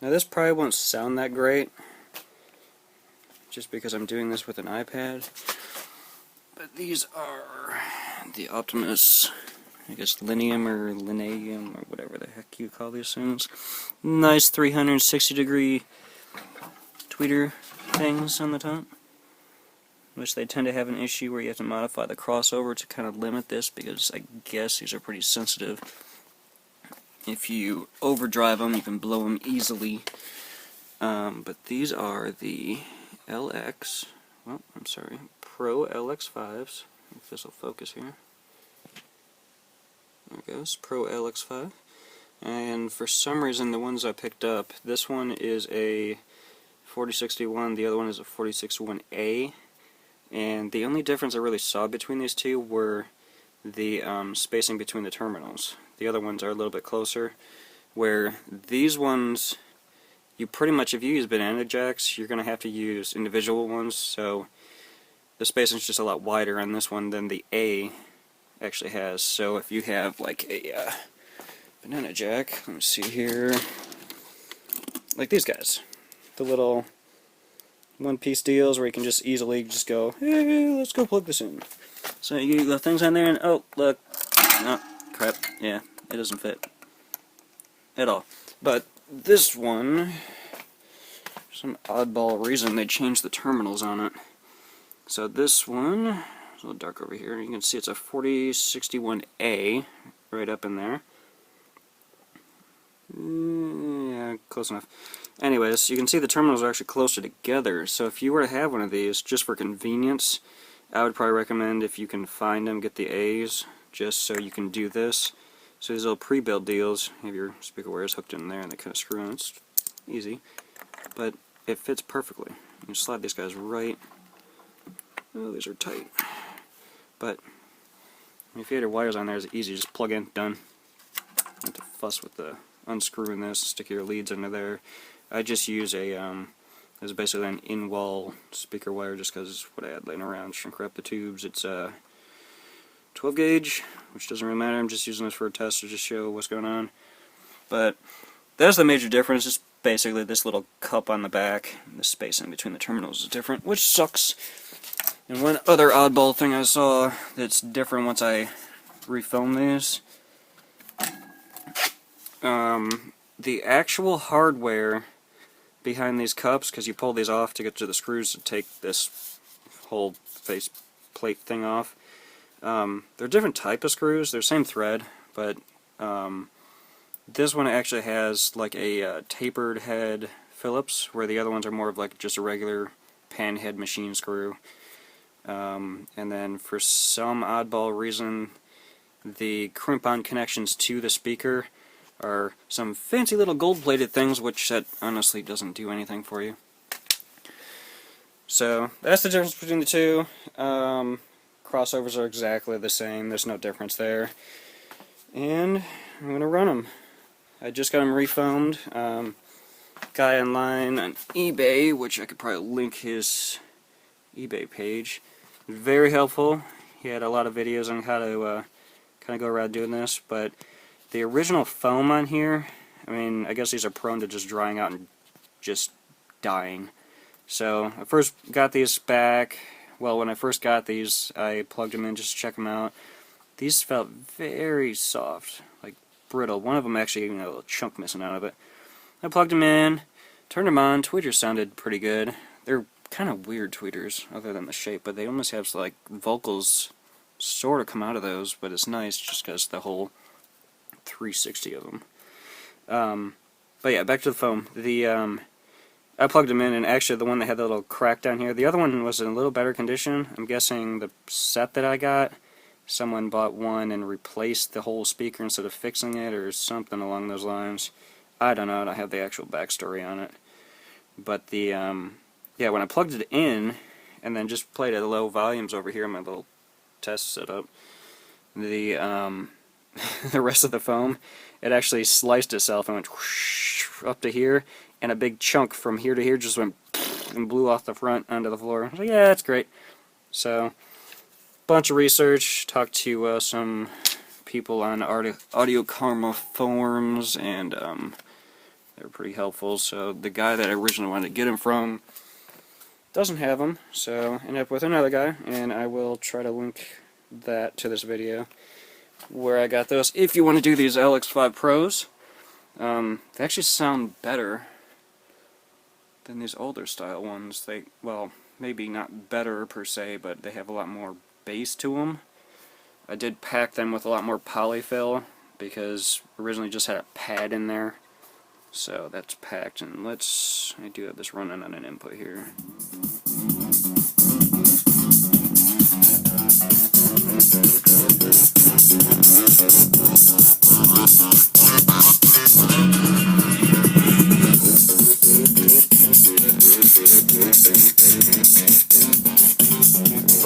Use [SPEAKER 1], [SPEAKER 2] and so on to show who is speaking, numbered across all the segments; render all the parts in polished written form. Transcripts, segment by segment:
[SPEAKER 1] Now this probably won't sound that great, just because I'm doing this with an iPad, but these are the Optimus, I guess Linium or Lineum or whatever the heck you call these things. Nice 360 degree tweeter things on the top, which they tend to have an issue where you have to modify the crossover to kind of limit this, because I guess these are pretty sensitive. If you overdrive them, you can blow them easily. But these are the Pro LX5s. If this will focus here. There it goes, Pro LX5. And for some reason, the ones I picked up, this one is a 4061, the other one is a 4061A. And the only difference I really saw between these two were the spacing between the terminals. The other ones are a little bit closer, where these ones, you pretty much, if you use banana jacks, you're going to have to use individual ones, so the spacing is just a lot wider on this one than the A actually has. So if you have like a banana jack, let me see here, like these guys, the little one-piece deals where you can just easily just go, hey, let's go plug this in. So you got things on there, and oh, look, oh, crap, yeah, it doesn't fit at all. But this one, for some oddball reason, they changed the terminals on it. So this one, it's a little dark over here, you can see it's a 4061A, right up in there. Yeah, close enough. Anyways, you can see the terminals are actually closer together, so if you were to have one of these, just for convenience, I would probably recommend, if you can find them, get the A's, just so you can do this. So these little pre-built deals, you have your speaker wires hooked in there and they kind of screw on. It's easy, but it fits perfectly. You slide these guys right. Oh, these are tight. But if you had your wires on there, it's easy. Just plug in, done. Don't have to fuss with the unscrewing this, stick your leads into there. I just use a it's basically an in-wall speaker wire, just because it's what I had laying around. Shrink wrap the tubes. It's 12 gauge, which doesn't really matter. I'm just using this for a test to just show what's going on. But that's the major difference. Just basically this little cup on the back, and the spacing between the terminals is different, which sucks. And one other oddball thing I saw that's different once I refoam these, the actual hardware behind these cups, because you pull these off to get to the screws to take this whole face plate thing off. They're a different type of screws. They're same thread, but this one actually has like a tapered head Phillips, where the other ones are more of like just a regular pan head machine screw. And then for some oddball reason, the crimp-on connections to the speaker are some fancy little gold-plated things, which that honestly doesn't do anything for you. So that's the difference between the two. Crossovers are exactly the same. There's no difference there. And I'm going to run them. I just got them refoamed. Guy online on eBay, which I could probably link his eBay page. Very helpful. He had a lot of videos on how to kind of go around doing this, but the original foam on here, I mean, I guess these are prone to just drying out and just dying. So I first got these back. Well, when I first got these, I plugged them in just to check them out. These felt very soft, like brittle. One of them actually even had a little chunk missing out of it. I plugged them in, turned them on. Tweeters sounded pretty good. They're kind of weird tweeters, other than the shape, but they almost have like vocals sort of come out of those, but it's nice just because the whole 360 of them. But yeah, back to the foam. I plugged them in, and actually the one that had the little crack down here, the other one was in a little better condition. I'm guessing the set that I got, someone bought one and replaced the whole speaker instead of fixing it, or something along those lines. I don't know, I don't have the actual backstory on it. But yeah, when I plugged it in, and then just played at low volumes over here in my little test setup, the the rest of the foam, it actually sliced itself and went whoosh up to here, and a big chunk from here to here just went and blew off the front onto the floor. I was like, yeah, that's great. So, bunch of research, talked to some people on Audio Karma forums, and They're pretty helpful. So the guy that I originally wanted to get them from doesn't have them, so I ended up with another guy, and I will try to link that to this video where I got those. If you want to do these LX5 Pros, they actually sound better than these older style ones. They, well, maybe not better per se, but they have a lot more bass to them. I did pack them with a lot more polyfill because originally just had a pad in there. So that's packed, and I do have this running on an input here.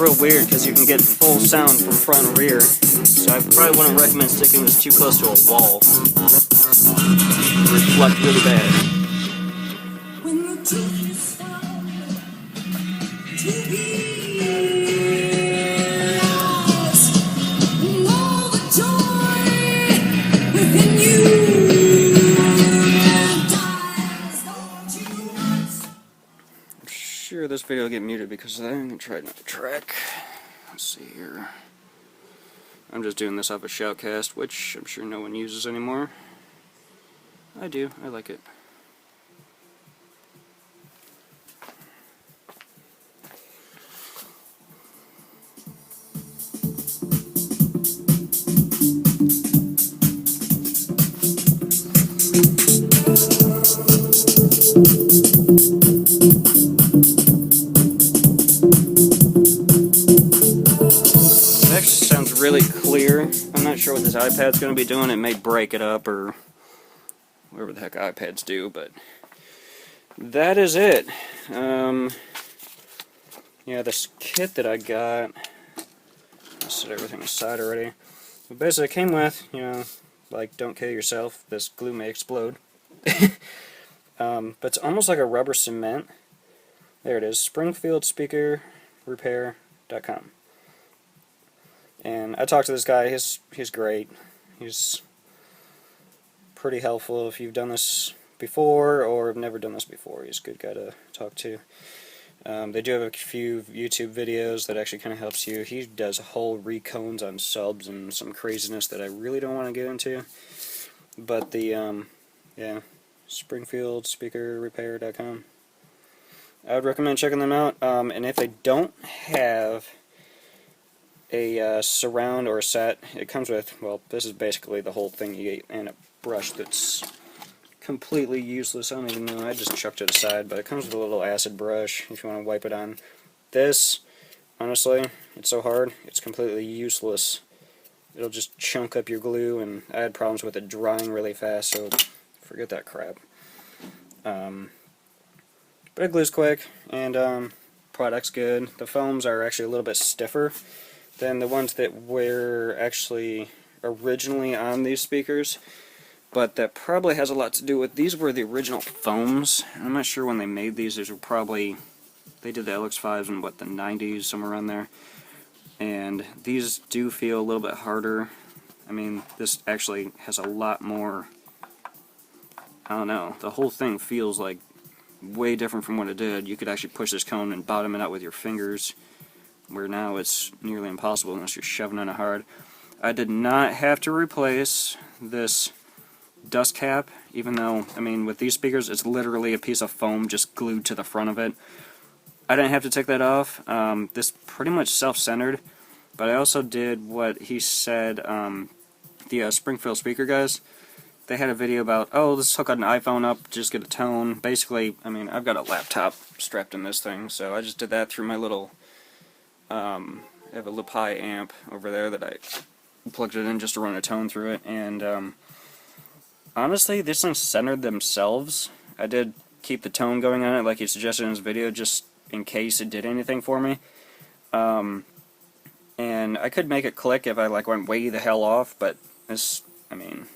[SPEAKER 1] Real weird because you can get full sound from front and rear, so I probably wouldn't recommend sticking this too close to a wall. Reflect really bad. When the truth start to be lost, and all the joy within you dies, don't you want? I'm sure this video will get muted because I'm gonna try another track. Let's see here. I'm just doing this off a shoutcast, which I'm sure no one uses anymore. I do. I like it. It actually sounds really clear. I'm not sure what this iPad's going to be doing. It may break it up or whatever the heck iPads do, but that is it. Yeah, this kit that I got, I set everything aside already. But basically it came with, you know, like, don't kill yourself, this glue may explode. But it's almost like a rubber cement. There it is, SpringfieldSpeakerRepair.com. And I talked to this guy, he's great. He's pretty helpful if you've done this before or have never done this before. He's a good guy to talk to. They do have a few YouTube videos that actually kind of helps you. He does whole recones on subs and some craziness that I really don't want to get into. But the, yeah, SpringfieldSpeakerRepair.com. I would recommend checking them out. And if they don't have a surround or a set, it comes with, well, this is basically the whole thing you get, and a brush that's completely useless. I don't even know, I just chucked it aside, but it comes with a little acid brush if you want to wipe it on. This, honestly, it's so hard, it's completely useless. It'll just chunk up your glue, and I had problems with it drying really fast, so forget that crap. But it glues quick, and product's good. The foams are actually a little bit stiffer than the ones that were actually originally on these speakers, but that probably has a lot to do with, these were the original foams. I'm not sure when they made these were probably, they did the LX5s in what, the 90s, somewhere around there, and these do feel a little bit harder. I mean, this actually has a lot more, I don't know, the whole thing feels like way different from what it did. You could actually push this cone and bottom it out with your fingers, where now it's nearly impossible unless you're shoving in it hard. I did not have to replace this dust cap, even though, I mean, with these speakers it's literally a piece of foam just glued to the front of it. I didn't have to take that off. This pretty much self-centered, but I also did what he said, the Springfield speaker guys, they had a video about, oh, let's hook an iPhone up, just get a tone. Basically, I mean, I've got a laptop strapped in this thing, so I just did that through my little, I have a LePi amp over there that I plugged it in just to run a tone through it, and honestly, these things centered themselves. I did keep the tone going on it like he suggested in his video, just in case it did anything for me. And I could make it click if I like went way the hell off, but this, I mean,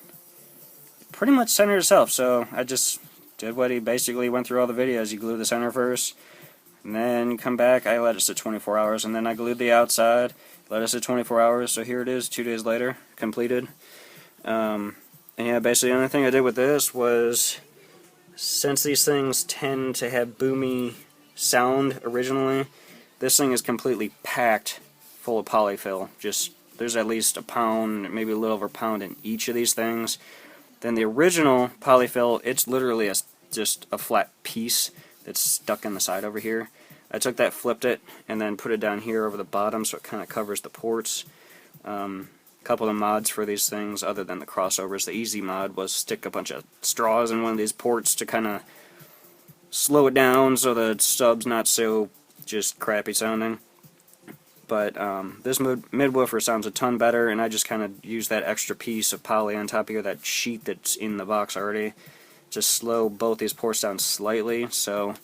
[SPEAKER 1] pretty much centered itself, so I just did what he basically went through all the videos. You glue the center first, and then come back. I let it sit 24 hours, and then I glued the outside, let it sit 24 hours, so here it is, 2 days later, completed. And yeah, basically the only thing I did with this was since these things tend to have boomy sound originally, this thing is completely packed full of polyfill. Just there's at least a pound, maybe a little over a pound in each of these things. Then the original polyfill, it's literally just a flat piece that's stuck in the side over here. I took that, flipped it, and then put it down here over the bottom so it kind of covers the ports. A couple of mods for these things, other than the crossovers. The easy mod was stick a bunch of straws in one of these ports to kind of slow it down so the sub's not so just crappy sounding. But this midwoofer sounds a ton better, and I just kind of use that extra piece of poly on top of here, that sheet that's in the box already, to slow both these ports down slightly. So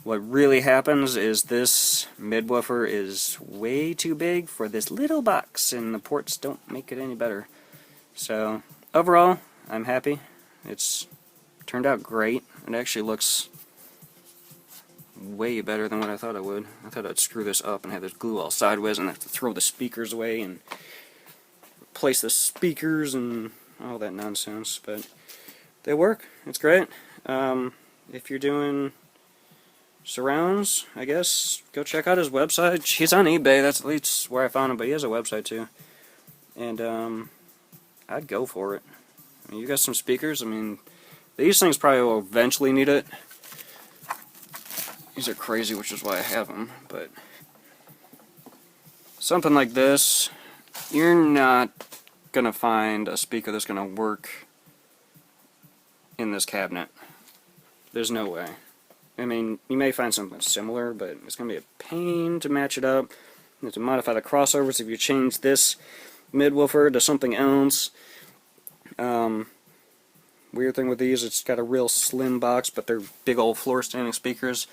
[SPEAKER 1] what really happens is this midwoofer is way too big for this little box, and the ports don't make it any better. So overall, I'm happy. It's turned out great. It actually looks way better than what I thought it would. I thought I'd screw this up and have this glue all sideways and have to throw the speakers away and replace the speakers and all that nonsense, but they work. It's great. If you're doing surrounds, I guess go check out his website. He's on eBay. That's at least where I found him, but he has a website too. And I'd go for it. I mean, you got some speakers. I mean, these things probably will eventually need it. These are crazy, which is why I have them, but something like this, you're not going to find a speaker that's going to work in this cabinet. There's no way. I mean, you may find something similar, but it's going to be a pain to match it up. You have to modify the crossovers if you change this midwoofer to something else. Weird thing with these, it's got a real slim box, but they're big old floor standing speakers.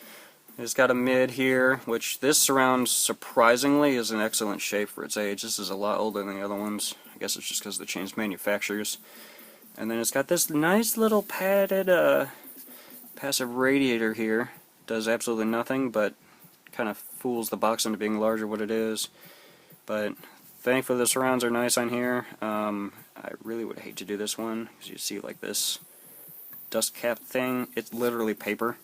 [SPEAKER 1] It's got a mid here, which this surround surprisingly is in excellent shape for its age. This is a lot older than the other ones. I guess it's just because they changed manufacturers. And then it's got this nice little padded passive radiator here. Does absolutely nothing, but kind of fools the box into being larger what it is. But thankfully the surrounds are nice on here. I really would hate to do this one, because you see like this dust cap thing. It's literally paper.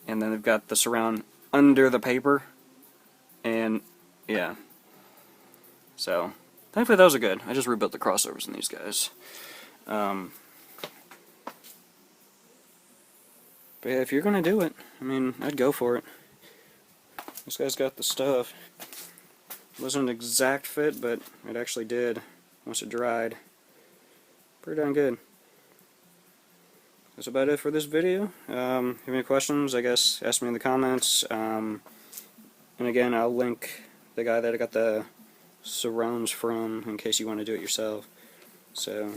[SPEAKER 1] And then they've got the surround under the paper, and yeah. So, thankfully those are good. I just rebuilt the crossovers in these guys. But yeah, if you're gonna do it, I mean, I'd go for it. This guy's got the stuff. It wasn't an exact fit, but it actually did once it dried. Pretty darn good. That's about it for this video. If you have any questions, I guess ask me in the comments. And again, I'll link the guy that I got the surrounds from in case you want to do it yourself. So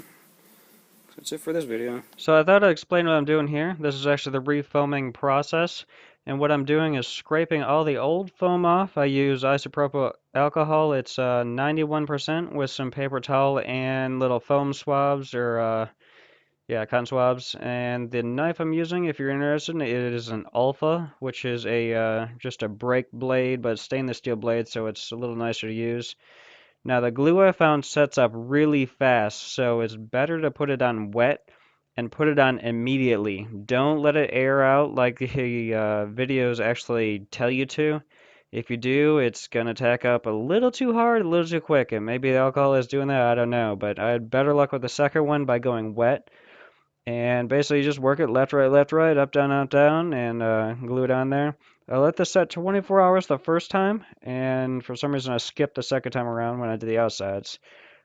[SPEAKER 1] that's it for this video. So I thought I'd explain what I'm doing here. This is actually the refoaming process. And what I'm doing is scraping all the old foam off. I use isopropyl alcohol. It's 91% with some paper towel and little foam swabs or yeah, cotton swabs. And the knife I'm using, if you're interested, it is an Alpha, which is a just a brake blade, but stainless steel blade, so it's a little nicer to use. Now the glue I found sets up really fast, so it's better to put it on wet and put it on immediately. Don't let it air out like the videos actually tell you to. If you do, it's going to tack up a little too hard, a little too quick, and maybe the alcohol is doing that, I don't know. But I had better luck with the second one by going wet. And basically you just work it left, right, up, down, and glue it on there. I let this set 24 hours the first time, and for some reason I skipped the second time around when I did the outsides.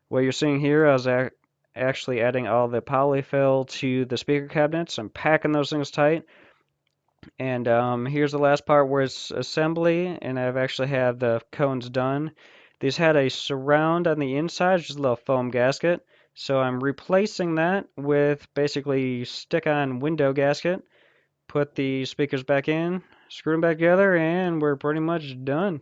[SPEAKER 1] What you're seeing here, I was actually adding all the polyfill to the speaker cabinets. I'm packing those things tight. And here's the last part where it's assembly, and I've actually had the cones done. These had a surround on the inside, just a little foam gasket. So I'm replacing that with basically stick-on window gasket, put the speakers back in, screw them back together, and we're pretty much done.